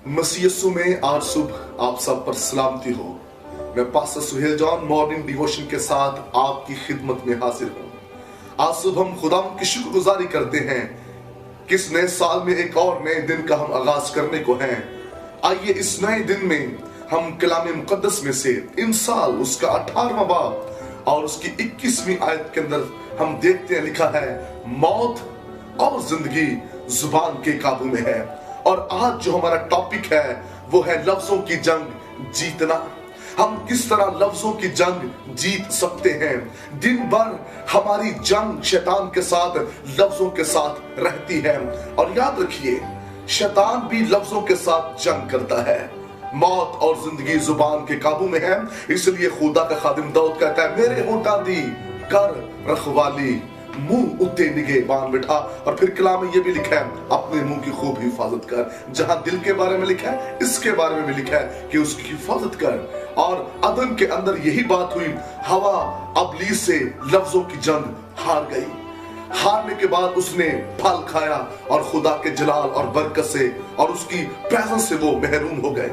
मसीह यीशु में आज सुबह आप सब पर सलामती हो। मैं pastor Suhail John morning devotion के साथ आपकी खिदमत में हाजिर हूँ। आज सुबह हम खुदा की शुक्रगुजारी करते हैं कि इस नए साल में एक और नए दिन का हम आगाज करने को हैं। आइए इस नए दिन में हम कलाम मुकद्दस में से इंसाल उसका 18वां बाब और उसकी 21वीं आयत के अंदर हम देखते हैं, लिखा है मौत और जिंदगी जुबान के काबू में है। और आज जो हमारा टॉपिक है वो है लफ्जों की जंग जीतना। हम किस तरह लफ्जों की जंग जीत सकते हैं। दिन भर हमारी जंग शैतान के साथ, लफ्जों के साथ रहती है। और याद रखिए, शैतान भी लफ्जों के साथ जंग करता है। मौत और जिंदगी जुबान के काबू में है। इसलिए खुदा का खादिम दाऊद कहता है, मेरे होठा दी कर रखवाली, मुंह उते निगहबान बिठा। और फिर कलाम में ये भी लिखा है, अपने मुंह की खूब हिफाजत कर। जहां दिल के बारे में लिखा है, इसके बारे में भी लिखा है कि उसकी हिफाजत कर। और अदन के अंदर यही बात हुई। हवा अबलीस से लफ्जों की जंग हार गई। हारने के बाद उसने फल खाया और खुदा के जलाल और बरकत से और उसकी प्रेजेंस से वो महरूम हो गए।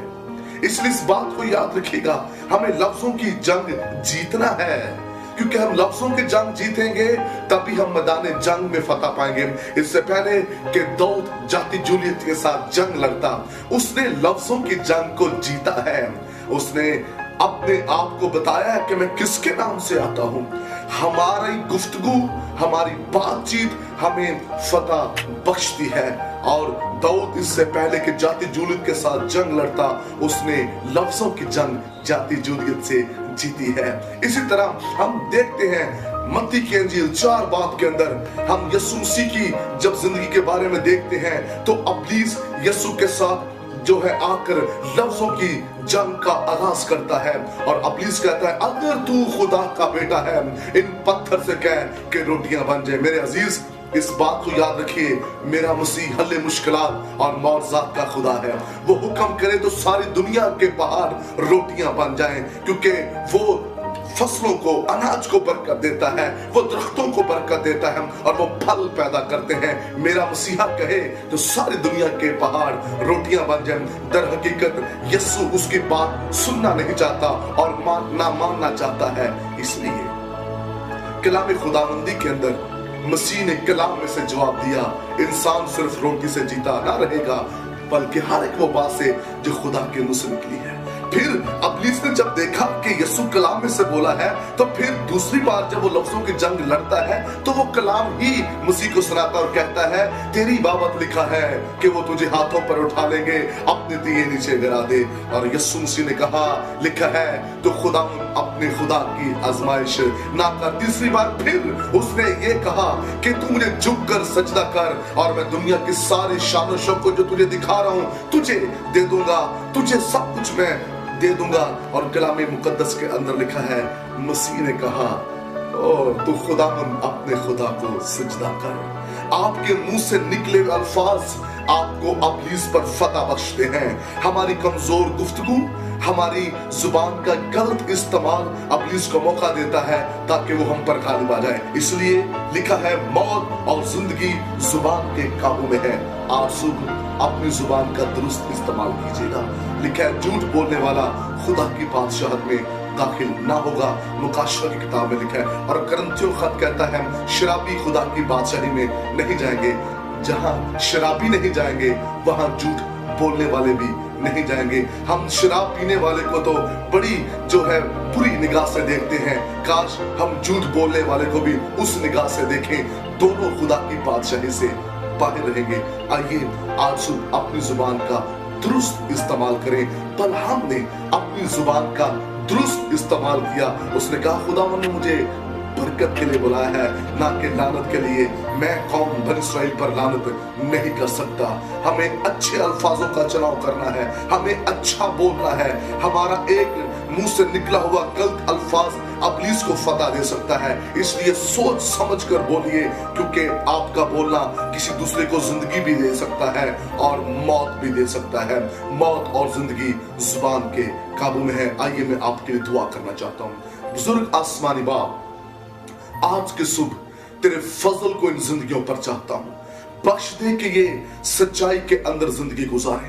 इसलिए इस बात को याद रखिएगा, हमें लफ्जों की जंग जीतना है। क्योंकि हम लफ्जों की जंग जीतेंगे तभी हम मैदान जंग में फतह पाएंगे। इससे पहले कि दाऊद जाति जूलियत के साथ जंग लड़ता, उसने लफ्जों की जंग को जीता है। उसने अपने आप को बताया है कि मैं किसके नाम से आता हूं। हमारी गुफ्तगू, हमारी बातचीत हमें फतह बख्शती है। और दाऊद इससे पहले कि जाति जूलियत के साथ जंग लड़ता, उसने लफ्जों की जंग जाति जूलियत से जीती है। इसी तरह हम देखते हैं मत्ती की इंजील 4 बाब के अंदर हम यीशु मसीह की जब जिंदगी के बारे में देखते हैं तो अबलीस यीशु के साथ जो है आकर लफ्जों की जंग का आगाज करता है। और अबलीस कहता है, अगर तू खुदा का बेटा है, इन पत्थर से कह कि रोटियां बन जाए। मेरे अजीज, इस बात को याद रखिए, मेरा मसीह हल्ले मुश्किलात और मौजज़ात का खुदा है। वो हुक्म करे तो सारी दुनिया के पहाड़ रोटियां बन जाएं, क्योंकि वो फसलों को, अनाज को बरकत देता है, वो दरख्तों को बरकत देता है और वो फल पैदा करते हैं। मेरा मसीहा कहे तो सारी दुनिया के पहाड़ रोटियां बन जाएं। दर हकीकत यीशु उसकी बात सुनना नहीं चाहता और ना मानना चाहता है। इसलिए कलाम खुदाबंदी के अंदर मसीह ने कलाम में से जवाब दिया, इंसान सिर्फ रोटी से जीता ना रहेगा, बल्कि हर एक वो बात से जो खुदा के मुंह से निकली है। फिर अबलीस ने जब देखा कि यीशु कलाम में से बोला है, तो फिर दूसरी बार जब वो लफ्जों की जंग लड़ता है तो वो कलाम ही मसीह को सुनाता और कहता है, तेरी बाबत लिखा है कि वो तुझे हाथों पर उठा लेंगे, अपने दिए नीचे गिरा दे। और यीशु मसीह ने कहा, लिखा है तो खुदा अपने खुदा की आजमाइश ना कर। तीसरी बार फिर उसने ये कहा कि तू मुझे झुक कर सजदा कर और मैं दुनिया की सारी शान और शौकत जो तुझे दिखा रहा हूं तुझे दे दूंगा, तुझे सब कुछ मैं दे दूंगा। और कलाम मुकद्दस के अंदर लिखा है, मसीह ने कहा, ओ तू खुदावंद अपने खुदा को सजदा कर। आपके मुंह से निकले हुए अल्फाज आपको अबलीस पर फतह बख्शते हैं। हमारी कमजोर गुफ्तगू, हमारी जुबान का गलत इस्तेमाल अबलीस को मौका देता है ताकि वो हम पर गालिब आ जाए। इसलिए लिखा है, मौत और जिंदगी जुबान के काबू में है। आज सुबह अपनी जुबान का दुरुस्त इस्तेमाल कीजिएगा। लिखा है, झूठ बोलने वाला खुदा की बादशाहत में दाखिल ना होगा। मुकाशवा की किताब में लिखा है। और करंथियों खत कहता है, शराबी खुदा की बादशाही में नहीं जाएंगे। जहां शराबी नहीं जाएंगे वहां झूठ बोलने वाले भी नहीं जाएंगे। हम शराब पीने वाले को तो बड़ी जो है बुरी निगाह से देखते हैं, काश हम झूठ बोलने वाले को भी उस निगाह से देखें। दोनों खुदा की बादशाही से बाहर रहेंगे। आइए आज सुबह अपनी जुबान का दुरुस्त इस्तेमाल करें। पर हमने अपनी जुबान का दुरुस्त इस्तेमाल किया। उसने कहा, खुदावंद ने मुझे बरकत के लिए बुलाया है, ना कि लानत के लिए। मैं कौम बनी इस्राएल पर लानत नहीं कर सकता। हमें अच्छे अल्फाजों का चुनाव करना है, हमें अच्छा बोलना है। हमारा एक मुंह से निकला हुआ गलत अल्फाज अबलीस को फतह दे सकता है। इसलिए सोच समझ कर बोलिए, क्योंकि आपका बोलना किसी दूसरे को जिंदगी भी दे सकता है और मौत भी दे सकता है। मौत और जिंदगी जुबान के काबू में है। आइए मैं आपके लिए दुआ करना चाहता हूँ। बुजुर्ग आसमानी बाप, आज के सुबह तेरे फजल को इन जिंदगियों पर चाहता हूं। बख्श दे कि ये सच्चाई के अंदर जिंदगी गुजारे।